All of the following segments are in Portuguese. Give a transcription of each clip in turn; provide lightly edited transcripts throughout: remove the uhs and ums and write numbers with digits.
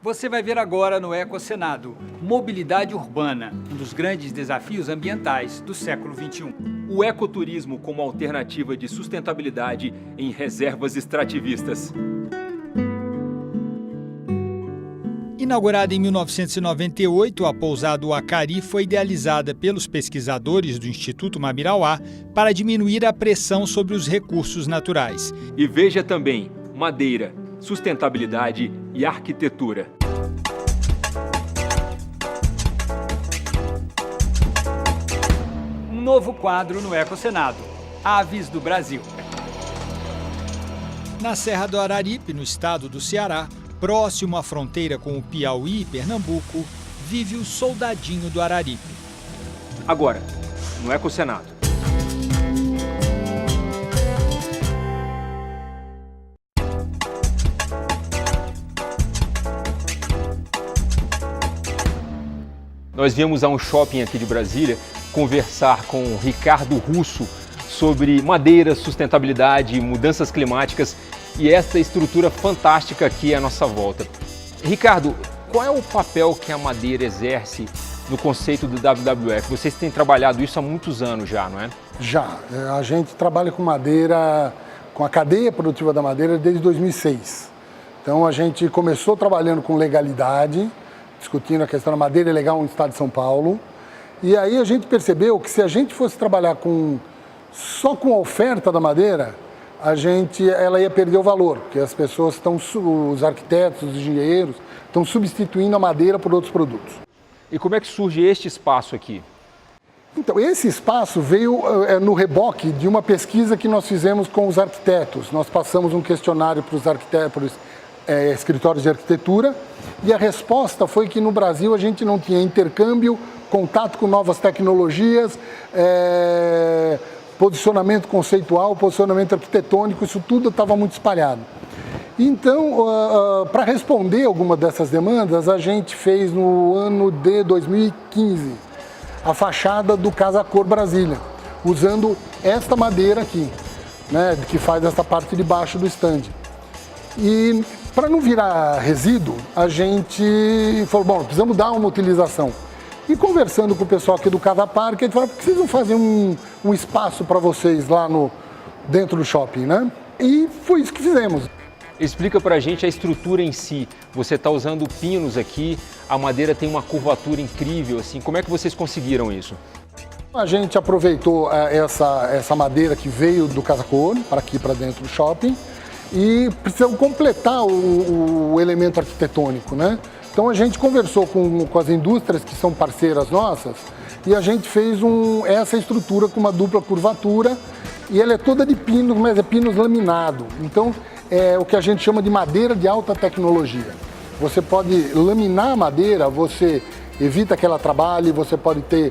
Você vai ver agora no Ecocenado, mobilidade urbana, um dos grandes desafios ambientais do século XXI. O ecoturismo como alternativa de sustentabilidade em reservas extrativistas. Inaugurada em 1998, a pousada Uacari foi idealizada pelos pesquisadores do Instituto Mabirauá para diminuir a pressão sobre os recursos naturais. E veja também madeira, sustentabilidade e arquitetura. Um novo quadro no Ecocenado, Aves do Brasil. Na Serra do Araripe, no estado do Ceará, próximo à fronteira com o Piauí e Pernambuco, vive o soldadinho do Araripe. Agora, no Ecocenado. Nós viemos a um shopping aqui de Brasília conversar com o Ricardo Russo sobre madeira, sustentabilidade, mudanças climáticas e esta estrutura fantástica aqui à nossa volta. Ricardo, qual é o papel que a madeira exerce no conceito do WWF? Vocês têm trabalhado isso há muitos anos já, não é? Já. A gente trabalha com madeira, com a cadeia produtiva da madeira desde 2006. Então a gente começou trabalhando com legalidade, discutindo a questão da madeira legal no estado de São Paulo. E aí a gente percebeu que se a gente fosse trabalhar só com a oferta da madeira, ela ia perder o valor, porque as pessoas os arquitetos, os engenheiros, estão substituindo a madeira por outros produtos. E como é que surge este espaço aqui? Então, esse espaço veio no reboque de uma pesquisa que nós fizemos com os arquitetos. Nós passamos um questionário para os arquitetos, escritórios de arquitetura, e a resposta foi que no Brasil a gente não tinha intercâmbio, contato com novas tecnologias, posicionamento conceitual, posicionamento arquitetônico, isso tudo estava muito espalhado. Então, para responder alguma dessas demandas, a gente fez no ano de 2015 a fachada do Casa Cor Brasília, usando esta madeira aqui, né, que faz essa parte de baixo do estande. E para não virar resíduo, a gente falou, bom, precisamos dar uma utilização. E conversando com o pessoal aqui do Casa Parque, a gente falou, por que vocês não fazem um espaço para vocês lá dentro do shopping, né? E foi isso que fizemos. Explica pra gente a estrutura em si. Você está usando pinos aqui, a madeira tem uma curvatura incrível, assim. Como é que vocês conseguiram isso? A gente aproveitou essa madeira que veio do Casa Cor para aqui para dentro do shopping e precisamos completar o elemento arquitetônico, né? Então a gente conversou com as indústrias que são parceiras nossas e a gente fez essa estrutura com uma dupla curvatura e ela é toda de pinos, mas é pinos laminado. Então é o que a gente chama de madeira de alta tecnologia. Você pode laminar a madeira, você evita que ela trabalhe, você pode ter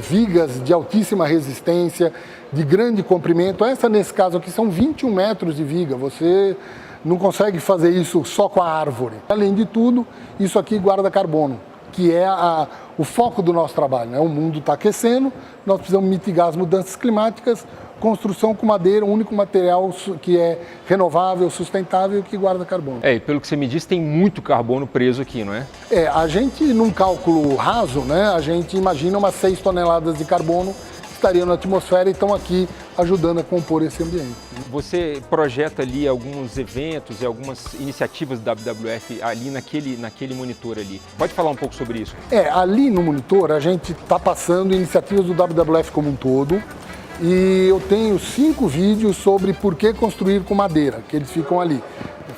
vigas de altíssima resistência, de grande comprimento. Essa, nesse caso aqui, são 21 metros de viga. Você não consegue fazer isso só com a árvore. Além de tudo, isso aqui guarda carbono, que é o foco do nosso trabalho, né? O mundo está aquecendo, nós precisamos mitigar as mudanças climáticas, construção com madeira, o único material que é renovável, sustentável e que guarda carbono. E pelo que você me disse, tem muito carbono preso aqui, não é? A gente, num cálculo raso, né, a gente imagina umas 6 toneladas de carbono que estariam na atmosfera e estão aqui ajudando a compor esse ambiente. Você projeta ali alguns eventos e algumas iniciativas do WWF ali naquele monitor ali. Pode falar um pouco sobre isso? Ali no monitor a gente está passando iniciativas do WWF como um todo e eu tenho 5 vídeos sobre por que construir com madeira, que eles ficam ali.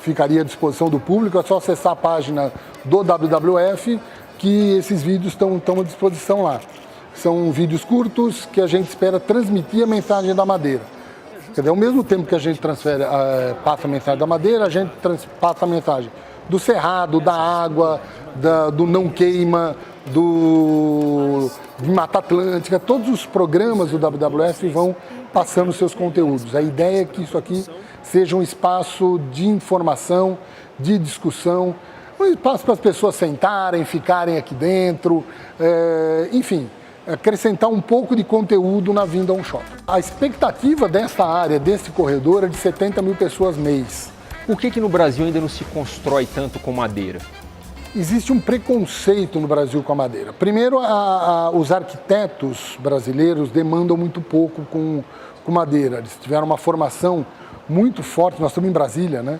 Ficaria à disposição do público, é só acessar a página do WWF que esses vídeos estão à disposição lá. São vídeos curtos que a gente espera transmitir a mensagem da madeira. Quer dizer, ao mesmo tempo que a gente passa a mensagem da madeira, a gente passa a mensagem do cerrado, da água, do não queima, de Mata Atlântica. Todos os programas do WWF vão passando seus conteúdos. A ideia é que isso aqui seja um espaço de informação, de discussão, um espaço para as pessoas sentarem, ficarem aqui dentro, enfim, acrescentar um pouco de conteúdo na vinda a um shopping. A expectativa dessa área, desse corredor, é de 70 mil pessoas mês. Por que no Brasil ainda não se constrói tanto com madeira? Existe um preconceito no Brasil com a madeira. Primeiro, os arquitetos brasileiros demandam muito pouco com madeira. Eles tiveram uma formação muito forte, nós estamos em Brasília, né?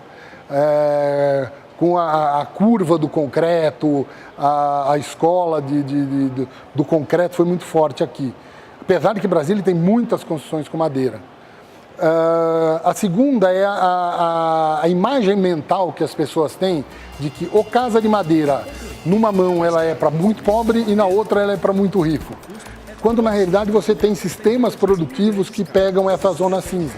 Com a curva do concreto, a escola do concreto foi muito forte aqui. Apesar de que Brasília tem muitas construções com madeira. A segunda é a imagem mental que as pessoas têm de que ou casa de madeira, numa mão ela é para muito pobre e na outra ela é para muito rico. Quando na realidade você tem sistemas produtivos que pegam essa zona cinza.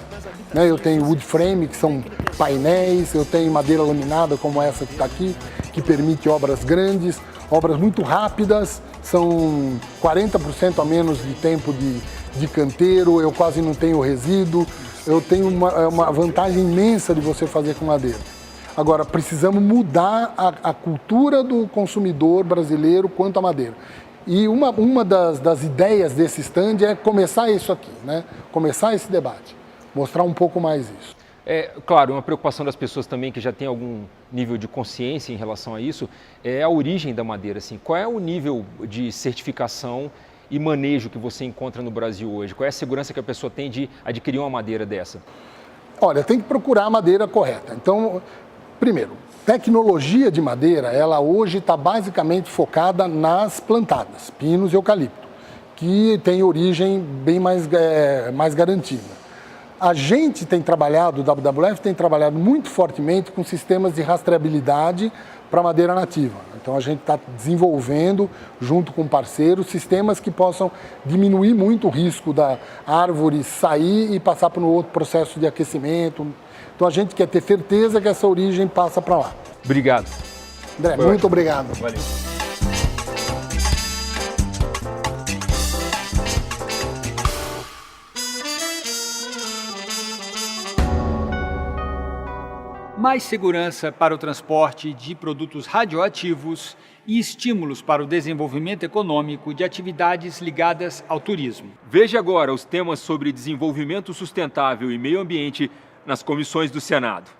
Eu tenho wood frame, que são painéis, eu tenho madeira laminada como essa que está aqui, que permite obras grandes, obras muito rápidas, são 40% a menos de tempo de canteiro, eu quase não tenho resíduo, eu tenho uma vantagem imensa de você fazer com madeira. Agora, precisamos mudar a cultura do consumidor brasileiro quanto à madeira. E uma das ideias desse stand é começar isso aqui, né? Começar esse debate, mostrar um pouco mais isso. Claro, uma preocupação das pessoas também que já tem algum nível de consciência em relação a isso é a origem da madeira. Assim. Qual é o nível de certificação e manejo que você encontra no Brasil hoje? Qual é a segurança que a pessoa tem de adquirir uma madeira dessa? Olha, tem que procurar a madeira correta. Então, primeiro, tecnologia de madeira, ela hoje está basicamente focada nas plantadas, pinos e eucalipto, que tem origem bem mais garantida. A gente tem trabalhado, o WWF tem trabalhado muito fortemente com sistemas de rastreabilidade para madeira nativa. Então a gente está desenvolvendo, junto com parceiros, sistemas que possam diminuir muito o risco da árvore sair e passar para um outro processo de aquecimento. Então a gente quer ter certeza que essa origem passa para lá. Obrigado. André, muito obrigado. Valeu. Mais segurança para o transporte de produtos radioativos e estímulos para o desenvolvimento econômico de atividades ligadas ao turismo. Veja agora os temas sobre desenvolvimento sustentável e meio ambiente nas comissões do Senado.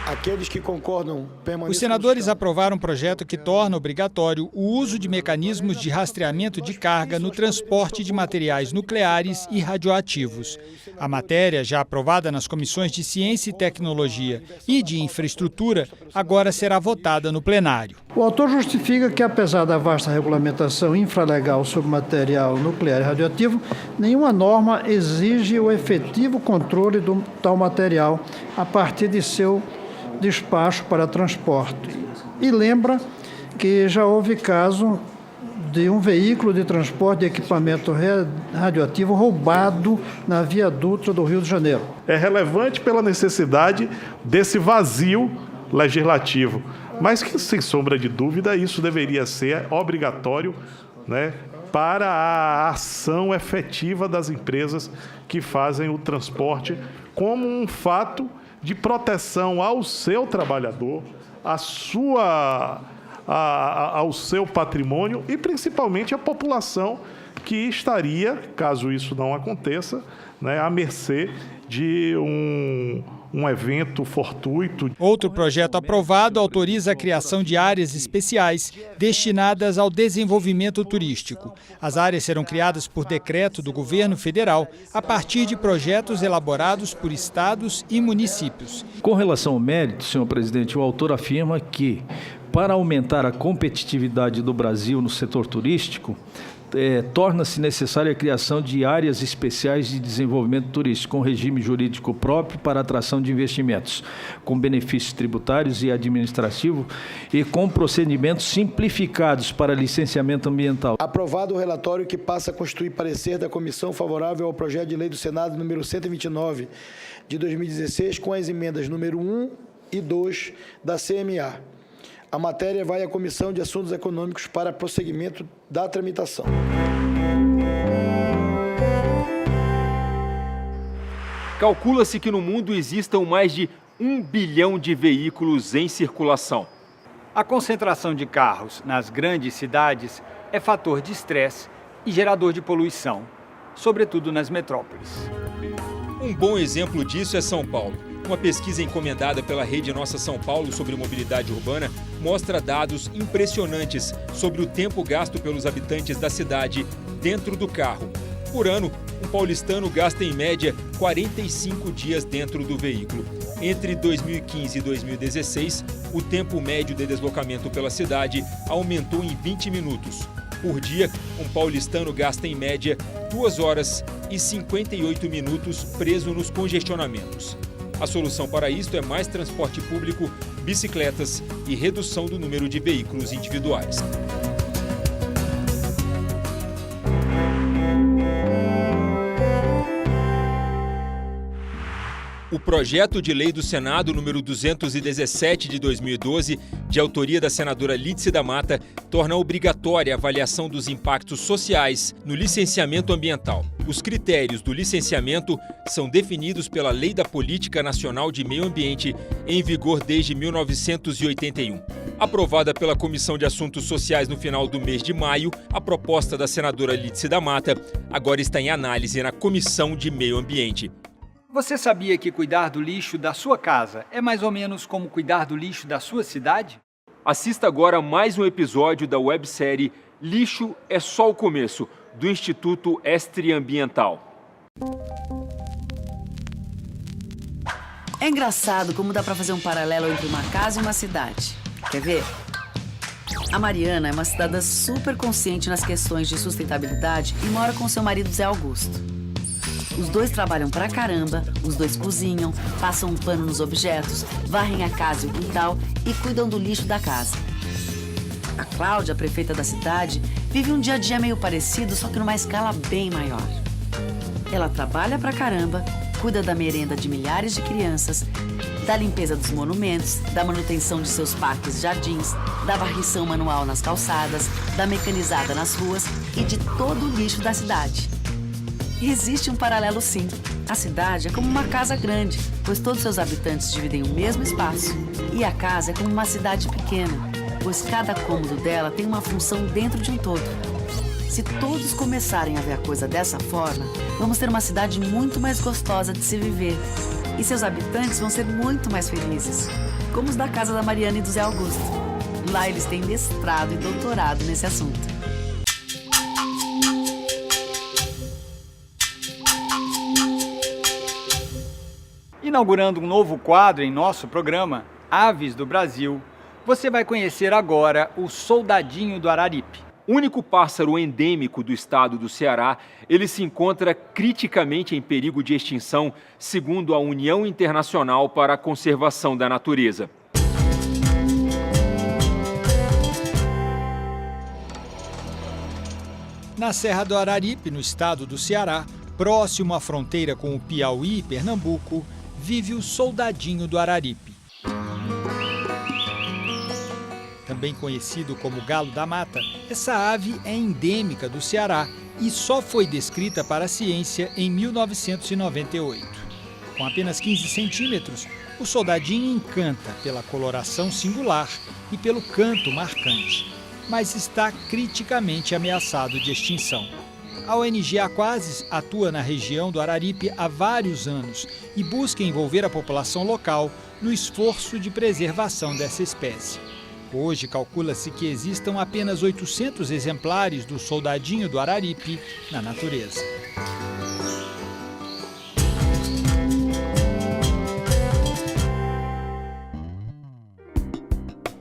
Aqueles que concordam permaneçam. Os senadores aprovaram um projeto que torna obrigatório o uso de mecanismos de rastreamento de carga no transporte de materiais nucleares e radioativos. A matéria, já aprovada nas comissões de Ciência e Tecnologia e de Infraestrutura, agora será votada no plenário. O autor justifica que, apesar da vasta regulamentação infralegal sobre material nuclear e radioativo, nenhuma norma exige o efetivo controle do tal material a partir de seu despacho para transporte. E lembra que já houve caso de um veículo de transporte de equipamento radioativo roubado na Via Dutra do Rio de Janeiro. É relevante pela necessidade desse vazio legislativo, mas que, sem sombra de dúvida, isso deveria ser obrigatório, né, para a ação efetiva das empresas que fazem o transporte como um fato de proteção ao seu trabalhador, ao seu patrimônio e principalmente à população que estaria, caso isso não aconteça, né, à mercê de um evento fortuito. Outro projeto aprovado autoriza a criação de áreas especiais destinadas ao desenvolvimento turístico. As áreas serão criadas por decreto do governo federal a partir de projetos elaborados por estados e municípios. Com relação ao mérito, senhor presidente, o autor afirma que, para aumentar a competitividade do Brasil no setor turístico, torna-se necessária a criação de áreas especiais de desenvolvimento turístico, com regime jurídico próprio para atração de investimentos, com benefícios tributários e administrativos e com procedimentos simplificados para licenciamento ambiental. Aprovado o relatório que passa a constituir parecer da Comissão favorável ao projeto de lei do Senado número 129 de 2016, com as emendas número 1 e 2 da CMA. A matéria vai à Comissão de Assuntos Econômicos para prosseguimento da tramitação. Calcula-se que no mundo existam mais de 1 bilhão de veículos em circulação. A concentração de carros nas grandes cidades é fator de estresse e gerador de poluição. sobretudo nas metrópoles. Um bom exemplo disso é São Paulo. Uma pesquisa encomendada pela Rede Nossa São Paulo sobre mobilidade urbana mostra dados impressionantes sobre o tempo gasto pelos habitantes da cidade dentro do carro. Por ano, um paulistano gasta em média 45 dias dentro do veículo. Entre 2015 e 2016, o tempo médio de deslocamento pela cidade aumentou em 20 minutos. Por dia, um paulistano gasta em média 2 horas e 58 minutos preso nos congestionamentos. A solução para isto é mais transporte público, bicicletas e redução do número de veículos individuais. O projeto de lei do Senado número 217 de 2012, de autoria da senadora Lídice da Mata, torna obrigatória a avaliação dos impactos sociais no licenciamento ambiental. Os critérios do licenciamento são definidos pela Lei da Política Nacional de Meio Ambiente, em vigor desde 1981. Aprovada pela Comissão de Assuntos Sociais no final do mês de maio, a proposta da senadora Lídice da Mata agora está em análise na Comissão de Meio Ambiente. Você sabia que cuidar do lixo da sua casa é mais ou menos como cuidar do lixo da sua cidade? Assista agora a mais um episódio da websérie Lixo é só o começo, do Instituto Estri Ambiental. É engraçado como dá para fazer um paralelo entre uma casa e uma cidade. Quer ver? A Mariana é uma cidadã super consciente nas questões de sustentabilidade e mora com seu marido Zé Augusto. Os dois trabalham pra caramba, os dois cozinham, passam um pano nos objetos, varrem a casa e o quintal e cuidam do lixo da casa. A Cláudia, a prefeita da cidade, vive um dia a dia meio parecido, só que numa escala bem maior. Ela trabalha pra caramba, cuida da merenda de milhares de crianças, da limpeza dos monumentos, da manutenção de seus parques e jardins, da varrição manual nas calçadas, da mecanizada nas ruas e de todo o lixo da cidade. Existe um paralelo sim. A cidade é como uma casa grande, pois todos seus habitantes dividem o mesmo espaço. E a casa é como uma cidade pequena, pois cada cômodo dela tem uma função dentro de um todo. Se todos começarem a ver a coisa dessa forma, vamos ter uma cidade muito mais gostosa de se viver. E seus habitantes vão ser muito mais felizes, como os da casa da Mariana e do Zé Augusto. Lá eles têm mestrado e doutorado nesse assunto. Inaugurando um novo quadro em nosso programa, Aves do Brasil, você vai conhecer agora o soldadinho do Araripe. Único pássaro endêmico do estado do Ceará, ele se encontra criticamente em perigo de extinção, segundo a União Internacional para a Conservação da Natureza. Na Serra do Araripe, no estado do Ceará, próximo à fronteira com o Piauí e Pernambuco, vive o soldadinho do Araripe. Também conhecido como galo da mata, essa ave é endêmica do Ceará e só foi descrita para a ciência em 1998. Com apenas 15 centímetros, o soldadinho encanta pela coloração singular e pelo canto marcante, mas está criticamente ameaçado de extinção. A ONG Aquasis atua na região do Araripe há vários anos e busca envolver a população local no esforço de preservação dessa espécie. Hoje, calcula-se que existam apenas 800 exemplares do soldadinho do Araripe na natureza.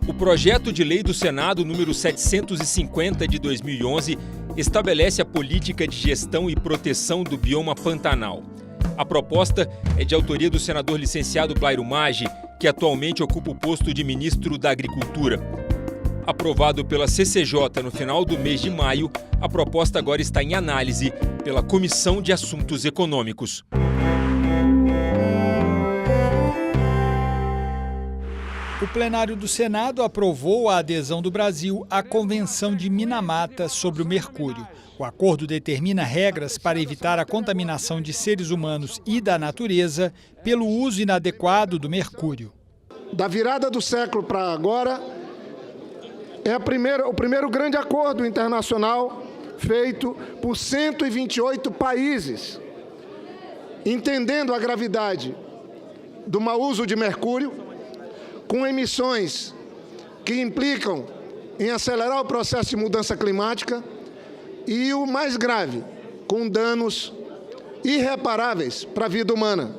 O projeto de lei do Senado número 750 de 2011 estabelece a política de gestão e proteção do bioma Pantanal. A proposta é de autoria do senador licenciado Blairo Maggi, que atualmente ocupa o posto de ministro da Agricultura. Aprovado pela CCJ no final do mês de maio, a proposta agora está em análise pela Comissão de Assuntos Econômicos. O plenário do Senado aprovou a adesão do Brasil à Convenção de Minamata sobre o mercúrio. O acordo determina regras para evitar a contaminação de seres humanos e da natureza pelo uso inadequado do mercúrio. Da virada do século para agora, é o primeiro grande acordo internacional feito por 128 países. Entendendo a gravidade do mau uso de mercúrio, com emissões que implicam em acelerar o processo de mudança climática e, o mais grave, com danos irreparáveis para a vida humana.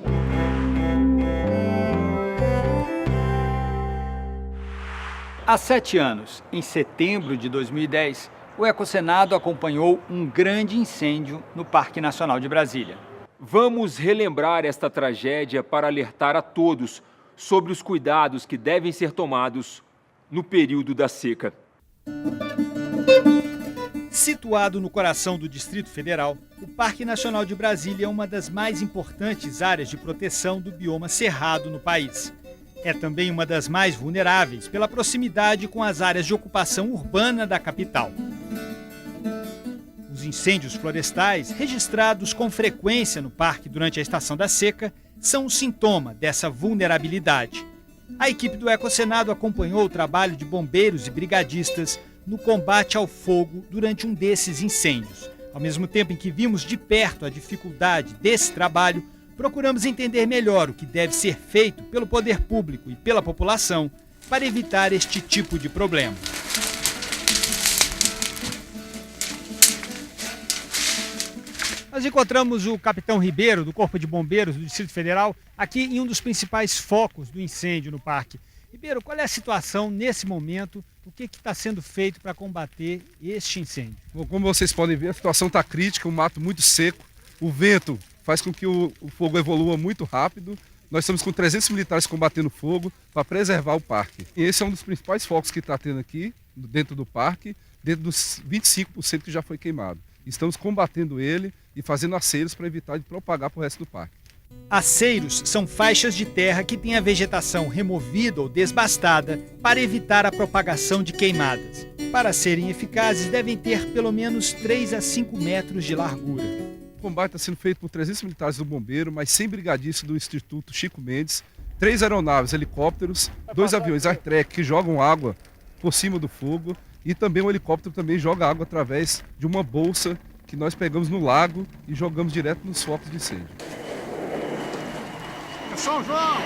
Há 7 anos, em setembro de 2010, o Ecosenado acompanhou um grande incêndio no Parque Nacional de Brasília. Vamos relembrar esta tragédia para alertar a todos sobre os cuidados que devem ser tomados no período da seca. Situado no coração do Distrito Federal, o Parque Nacional de Brasília é uma das mais importantes áreas de proteção do bioma cerrado no país. É também uma das mais vulneráveis pela proximidade com as áreas de ocupação urbana da capital. Os incêndios florestais, registrados com frequência no parque durante a estação da seca, são um sintoma dessa vulnerabilidade. A equipe do Ecosenado acompanhou o trabalho de bombeiros e brigadistas no combate ao fogo durante um desses incêndios. Ao mesmo tempo em que vimos de perto a dificuldade desse trabalho, procuramos entender melhor o que deve ser feito pelo poder público e pela população para evitar este tipo de problema. Nós encontramos o capitão Ribeiro, do Corpo de Bombeiros do Distrito Federal, aqui em um dos principais focos do incêndio no parque. Ribeiro, qual é a situação nesse momento? O que está sendo feito para combater este incêndio? Bom, como vocês podem ver, a situação está crítica, um mato muito seco, o vento faz com que o fogo evolua muito rápido. Nós estamos com 300 militares combatendo fogo para preservar o parque. E esse é um dos principais focos que está tendo aqui, dentro do parque, dentro dos 25% que já foi queimado. Estamos combatendo ele e fazendo aceiros para evitar de propagar para o resto do parque. Aceiros são faixas de terra que têm a vegetação removida ou desbastada para evitar a propagação de queimadas. Para serem eficazes, devem ter pelo menos 3 a 5 metros de largura. O combate está sendo feito por 300 militares do Bombeiro, mais 100 brigadistas do Instituto Chico Mendes, 3 aeronaves, helicópteros, 2 aviões Artrec que jogam água por cima do fogo e também um helicóptero também joga água através de uma bolsa que nós pegamos no lago e jogamos direto nos focos de incêndio. São João!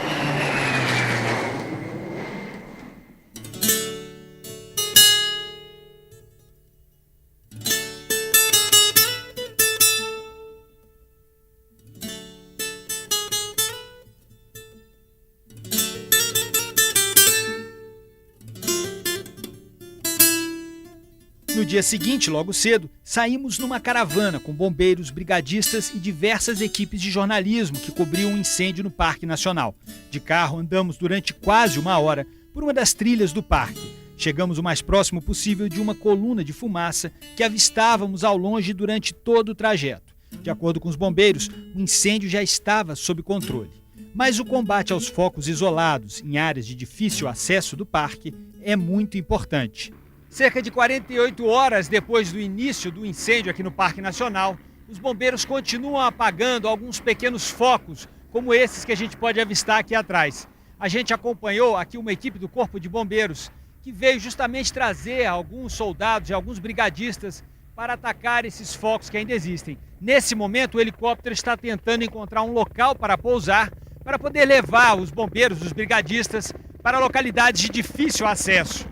No dia seguinte, logo cedo, saímos numa caravana com bombeiros, brigadistas e diversas equipes de jornalismo que cobriam um incêndio no Parque Nacional. De carro, andamos durante quase 1 hora por uma das trilhas do parque. Chegamos o mais próximo possível de uma coluna de fumaça que avistávamos ao longe durante todo o trajeto. De acordo com os bombeiros, o incêndio já estava sob controle. Mas o combate aos focos isolados em áreas de difícil acesso do parque é muito importante. Cerca de 48 horas depois do início do incêndio aqui no Parque Nacional, os bombeiros continuam apagando alguns pequenos focos, como esses que a gente pode avistar aqui atrás. A gente acompanhou aqui uma equipe do Corpo de Bombeiros que veio justamente trazer alguns soldados e alguns brigadistas para atacar esses focos que ainda existem. Nesse momento, o helicóptero está tentando encontrar um local para pousar, para poder levar os bombeiros, os brigadistas, para localidades de difícil acesso.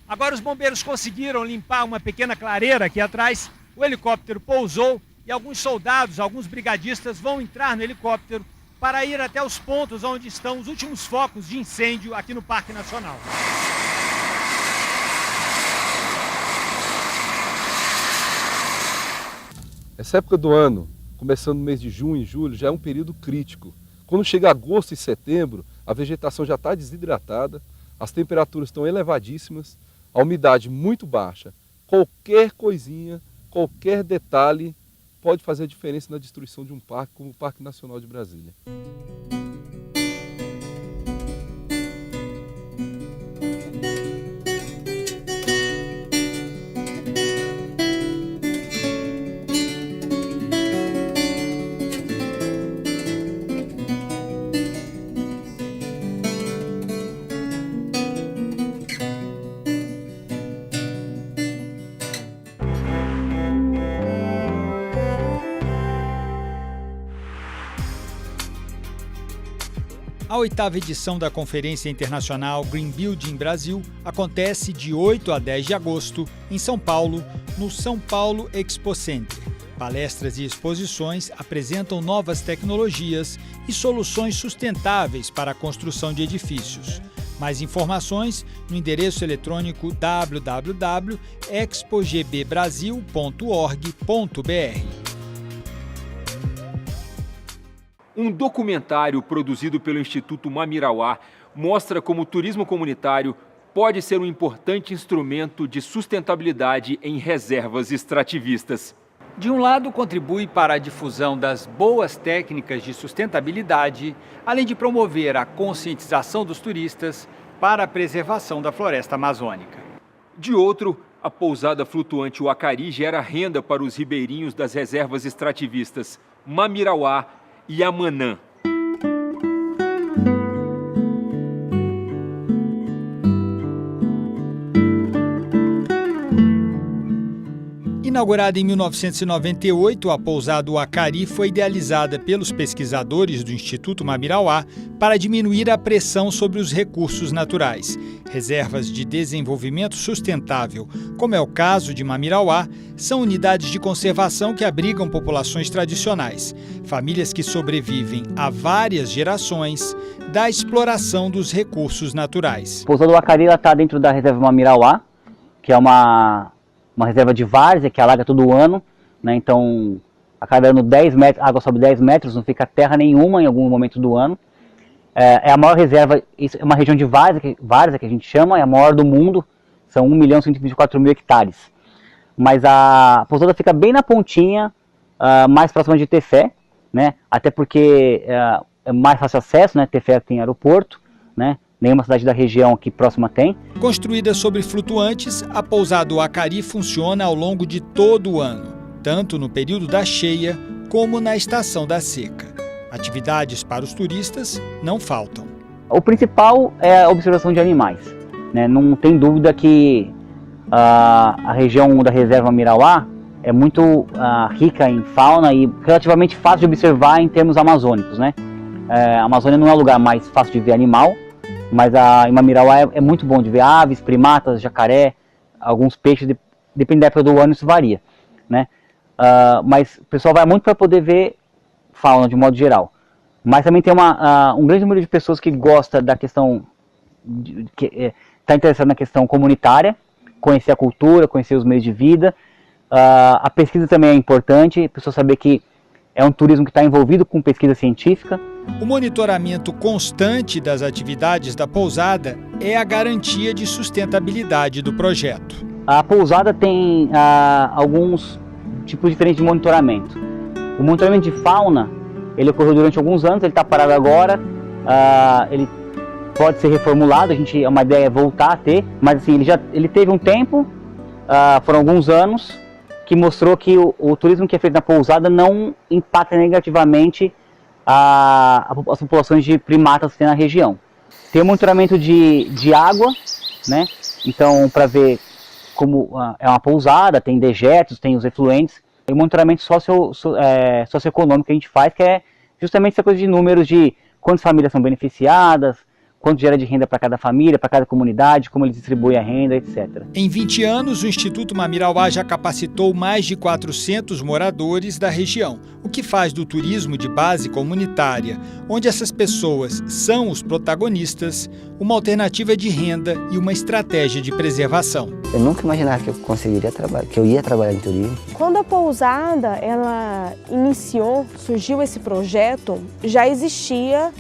Agora os bombeiros conseguiram limpar uma pequena clareira aqui atrás, o helicóptero pousou e alguns soldados, alguns brigadistas vão entrar no helicóptero para ir até os pontos onde estão os últimos focos de incêndio aqui no Parque Nacional. Essa época do ano, começando no mês de junho e julho, já é um período crítico. Quando chega agosto e setembro, a vegetação já está desidratada, as temperaturas estão elevadíssimas, a umidade muito baixa. Qualquer coisinha, qualquer detalhe pode fazer a diferença na destruição de um parque como o Parque Nacional de Brasília. A 8ª edição da Conferência Internacional Green Building Brasil acontece de 8 a 10 de agosto em São Paulo, no São Paulo Expo Center. Palestras e exposições apresentam novas tecnologias e soluções sustentáveis para a construção de edifícios. Mais informações no endereço eletrônico www.expogb-brasil.org.br. Um documentário produzido pelo Instituto Mamirauá mostra como o turismo comunitário pode ser um importante instrumento de sustentabilidade em reservas extrativistas. De um lado, contribui para a difusão das boas técnicas de sustentabilidade, além de promover a conscientização dos turistas para a preservação da floresta amazônica. De outro, a pousada flutuante Uacari gera renda para os ribeirinhos das reservas extrativistas Mamirauá e Amanã. Inaugurada em 1998, a pousada Uacari foi idealizada pelos pesquisadores do Instituto Mamirauá para diminuir a pressão sobre os recursos naturais. Reservas de desenvolvimento sustentável, como é o caso de Mamirauá, são unidades de conservação que abrigam populações tradicionais, famílias que sobrevivem há várias gerações da exploração dos recursos naturais. A pousada Uacari está dentro da reserva Mamirauá, que é uma reserva de várzea que alaga todo o ano, né? Então a cada ano 10 metros, a água sobe 10 metros, não fica terra nenhuma em algum momento do ano. É a maior reserva, é uma região de várzea que a gente chama, é a maior do mundo, são 1.124.000 hectares. Mas a pousada fica bem na pontinha, mais próxima de Tefé, né? Até porque é mais fácil acesso, né? Tefé tem aeroporto, né? Nenhuma cidade da região aqui próxima tem. Construída sobre flutuantes, a pousada Uacari funciona ao longo de todo o ano, tanto no período da cheia como na estação da seca. Atividades para os turistas não faltam. O principal é a observação de animais, né? Não tem dúvida que a região da reserva Mamirauá é muito rica em fauna e relativamente fácil de observar em termos amazônicos, né? A Amazônia não é o lugar mais fácil de ver animal, mas em Mamirauá é muito bom de ver aves, primatas, jacaré, alguns peixes, depende da época do ano, isso varia, né? Mas o pessoal vai muito para poder ver fauna de modo geral. Mas também tem um grande número de pessoas que gosta da questão, está interessado na questão comunitária, conhecer a cultura, conhecer os meios de vida. A pesquisa também é importante, a pessoa saber que é um turismo que está envolvido com pesquisa científica. O monitoramento constante das atividades da pousada é a garantia de sustentabilidade do projeto. A pousada tem alguns tipos diferentes de monitoramento. O monitoramento de fauna, ele ocorreu durante alguns anos, ele está parado agora, ele pode ser reformulado, uma ideia é voltar a ter, mas assim, ele teve um tempo, foram alguns anos, que mostrou que o turismo que é feito na pousada não impacta negativamente as populações de primatas que tem na região. Tem o monitoramento de água, né? Então, para ver como é uma pousada, tem dejetos, tem os efluentes. E o monitoramento socioeconômico que a gente faz, que é justamente essa coisa de números de quantas famílias são beneficiadas, quanto gera de renda para cada família, para cada comunidade, como ele distribui a renda, etc. Em 20 anos, o Instituto Mamirauá já capacitou mais de 400 moradores da região, o que faz do turismo de base comunitária, onde essas pessoas são os protagonistas, uma alternativa de renda e uma estratégia de preservação. Eu nunca imaginava que eu conseguiria trabalhar, que eu ia trabalhar em turismo. Quando a pousada surgiu esse projeto, já existia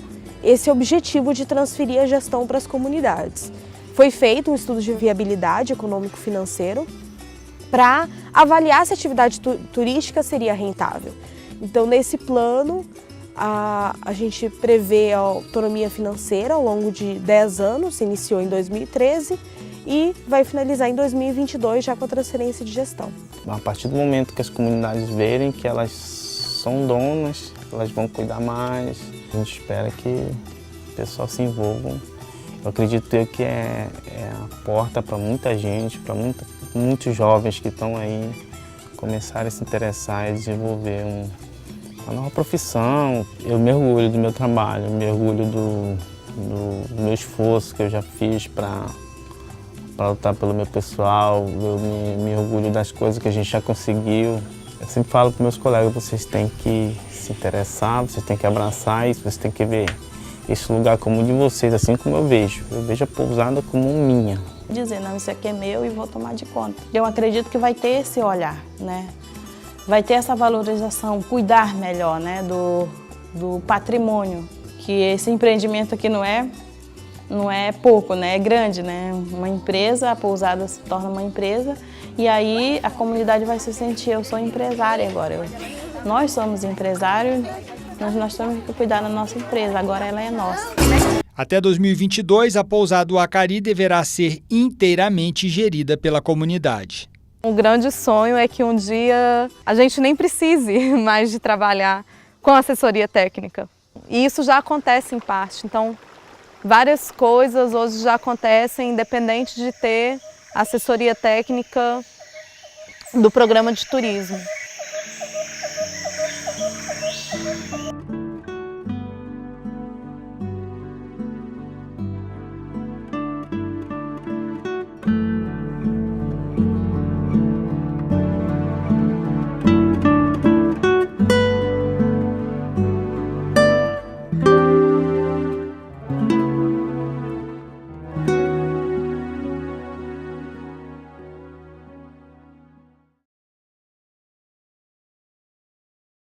esse objetivo de transferir a gestão para as comunidades. Foi feito um estudo de viabilidade econômico-financeiro para avaliar se a atividade turística seria rentável. Então, nesse plano, a gente prevê a autonomia financeira ao longo de 10 anos, iniciou em 2013 e vai finalizar em 2022 já com a transferência de gestão. A partir do momento que as comunidades verem que elas são donas, elas vão cuidar mais. A gente espera que o pessoal se envolva. Eu acredito que é a porta para muita gente, para muitos jovens que estão aí começarem a se interessar e desenvolver uma nova profissão. Eu me orgulho do meu trabalho, me orgulho do meu esforço que eu já fiz para lutar pelo meu pessoal, eu me orgulho das coisas que a gente já conseguiu. Eu sempre falo para meus colegas, vocês têm que se interessar, vocês têm que abraçar isso, vocês têm que ver esse lugar como de vocês, assim como eu vejo. Eu vejo a pousada como minha. Dizer, não, isso aqui é meu e vou tomar de conta. Eu acredito que vai ter esse olhar, né? Vai ter essa valorização, cuidar melhor, né, do patrimônio, que esse empreendimento aqui não é pouco, né, é grande, né? Uma empresa, a pousada se torna uma empresa e aí a comunidade vai se sentir, eu sou empresária agora, nós somos empresários, nós temos que cuidar da nossa empresa, agora ela é nossa. Até 2022, a pousada do Acari deverá ser inteiramente gerida pela comunidade. Um grande sonho é que um dia a gente nem precise mais de trabalhar com assessoria técnica. E isso já acontece em parte, então várias coisas hoje já acontecem independente de ter assessoria técnica do programa de turismo.